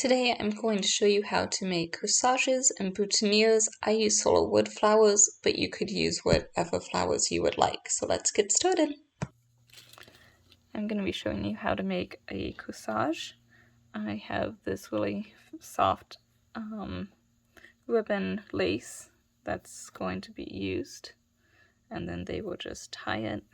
Today I'm going to show you how to make corsages and boutonnieres. I use solo wood flowers, but you could use whatever flowers you would like. So let's get started. I'm going to be showing you how to make a corsage. I have this really soft ribbon lace that's going to be used, and then they will just tie it.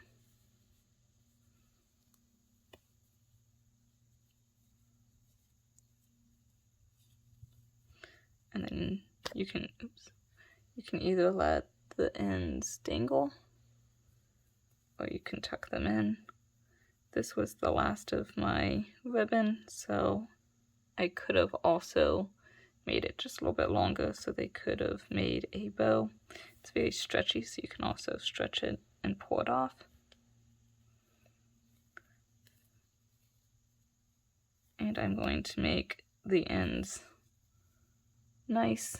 And then you can either let the ends dangle or you can tuck them in. This was the last of my ribbon, so I could have also made it just a little bit longer so they could have made a bow. It's very stretchy, so you can also stretch it and pull it off. And I'm going to make the ends nice.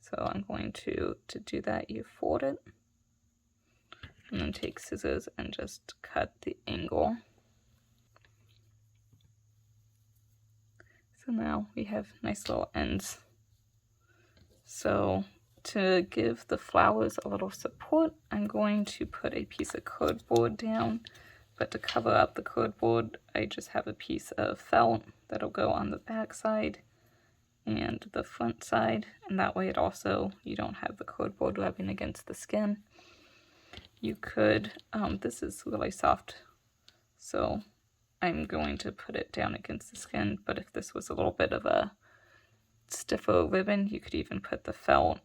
So I'm going to do that, you fold it and then take scissors and just cut the angle. So now we have nice little ends. So to give the flowers a little support, I'm going to put a piece of cardboard down, but to cover up the cardboard, I just have a piece of felt that'll go on the back side and the front side, and that way you don't have the cardboard rubbing against the skin. You could, this is really soft, so I'm going to put it down against the skin, but if this was a little bit of a stiffer ribbon, you could even put the felt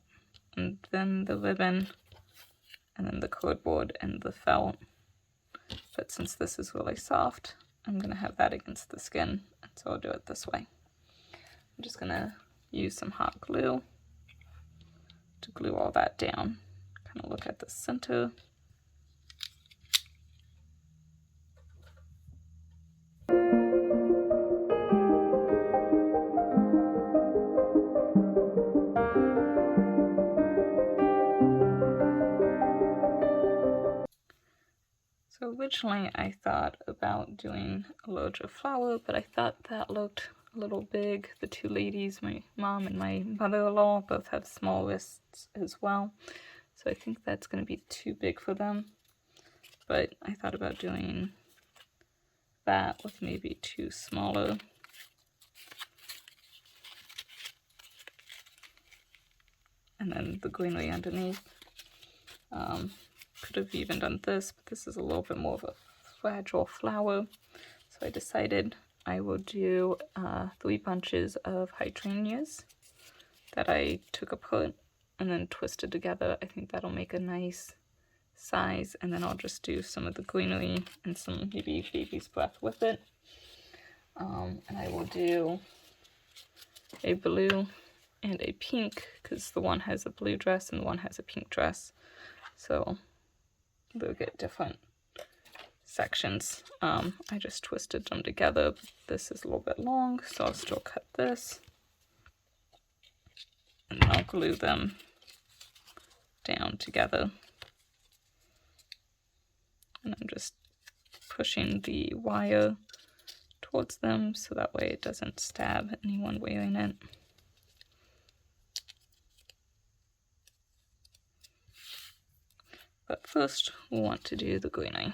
and then the ribbon and then the cardboard and the felt. But since this is really soft, I'm going to have that against the skin, and so I'll do it this way. I'm just going to use some hot glue to glue all that down. Kind of look at the center. So originally I thought about doing a larger flower, but I thought that looked a little big. The two ladies, my mom and my mother-in-law, both have small wrists as well. So I think that's going to be too big for them. But I thought about doing that with maybe two smaller. And then the greenery underneath. Could have even done this, but this is a little bit more of a fragile flower. So I decided I will do 3 bunches of hydrangeas that I took apart and then twisted together. I think that'll make a nice size, and then I'll just do some of the greenery and some maybe baby's breath with it. And I will do a blue and a pink, because the one has a blue dress and the one has a pink dress. So they'll get different sections. I just twisted them together. This is a little bit long, so I'll still cut this. And I'll glue them down together. And I'm just pushing the wire towards them so that way it doesn't stab anyone wearing it. But first, we want to do the greenery.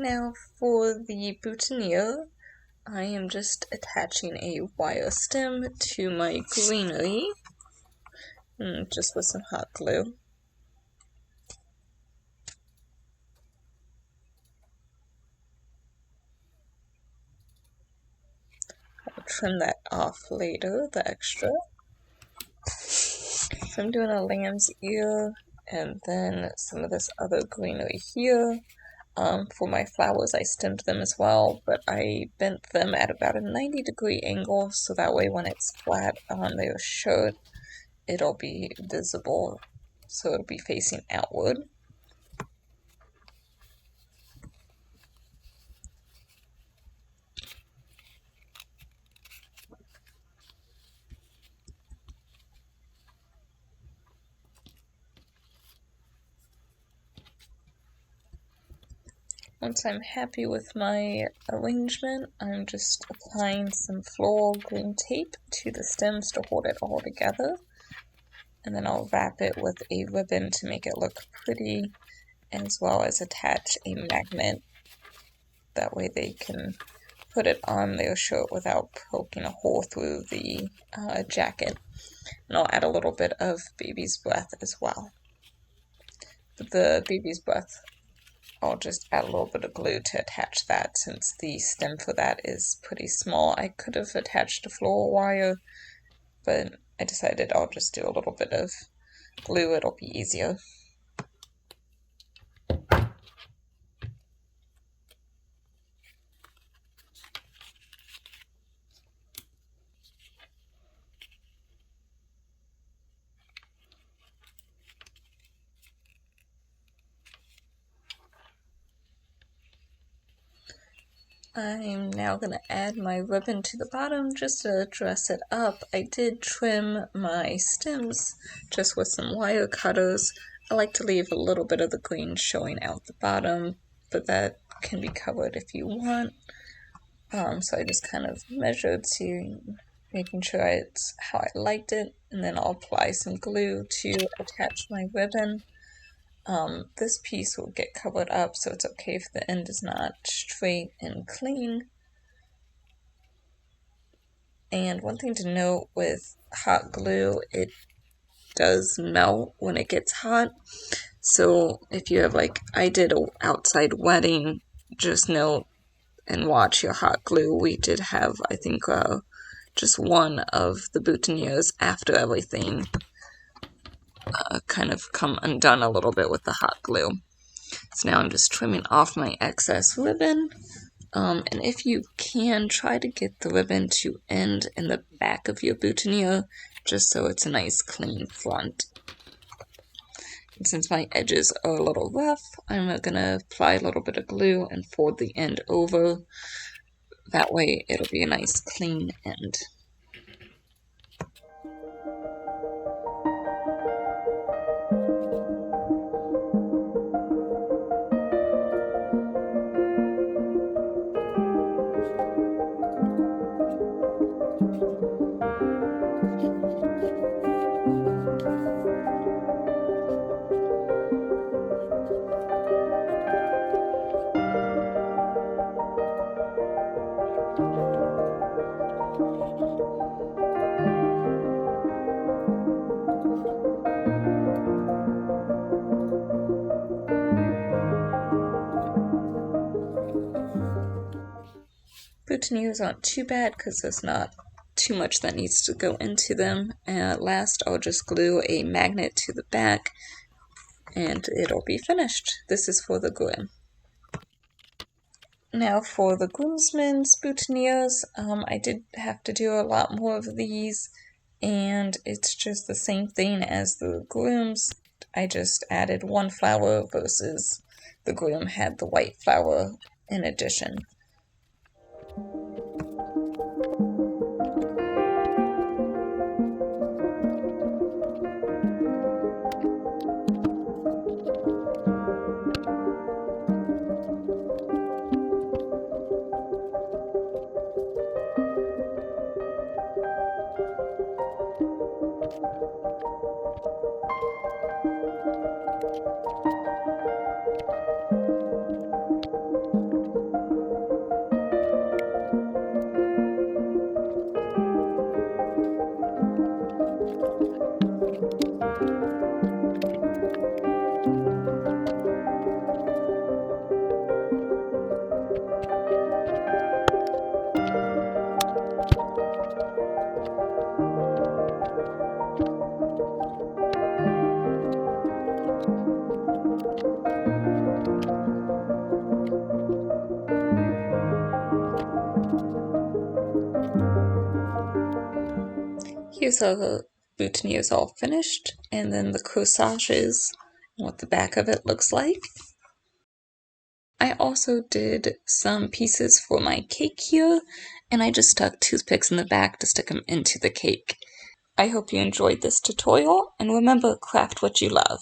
Now for the boutonniere, I am just attaching a wire stem to my greenery, just with some hot glue. I'll trim that off later, the extra. So I'm doing a lamb's ear, and then some of this other greenery here. For my flowers, I stemmed them as well, but I bent them at about a 90-degree angle, so that way when it's flat on their shirt, it'll be visible, so it'll be facing outward. Once I'm happy with my arrangement, I'm just applying some floral green tape to the stems to hold it all together. And then I'll wrap it with a ribbon to make it look pretty, as well as attach a magnet. That way they can put it on their shirt without poking a hole through the jacket. And I'll add a little bit of baby's breath as well. But the baby's breath, I'll just add a little bit of glue to attach that, since the stem for that is pretty small. I could have attached a floral wire, but I decided I'll just do a little bit of glue, it'll be easier. I'm now going to add my ribbon to the bottom just to dress it up. I did trim my stems just with some wire cutters. I like to leave a little bit of the green showing out the bottom, but that can be covered if you want. So I just kind of measured to making sure it's how I liked it, and then I'll apply some glue to attach my ribbon. This piece will get covered up, so it's okay if the end is not straight and clean. And one thing to note with hot glue, it does melt when it gets hot. So if you have, like I did, an outside wedding, just note and watch your hot glue. We did have, I think, just one of the boutonnieres after everything kind of come undone a little bit with the hot glue. So now I'm just trimming off my excess ribbon. And if you can, try to get the ribbon to end in the back of your boutonniere, just so it's a nice clean front. And since my edges are a little rough, I'm going to apply a little bit of glue and fold the end over. That way it'll be a nice clean end. Boutonnieres aren't too bad because there's not too much that needs to go into them. And last, I'll just glue a magnet to the back and it'll be finished. This is for the groom. Now for the groomsmen's boutonnieres, I did have to do a lot more of these, and it's just the same thing as the groom's. I just added one flower versus the groom had the white flower in addition. Here's our boutonnieres all finished, and then the corsages, what the back of it looks like. I also did some pieces for my cake here, and I just stuck toothpicks in the back to stick them into the cake. I hope you enjoyed this tutorial, and remember, craft what you love.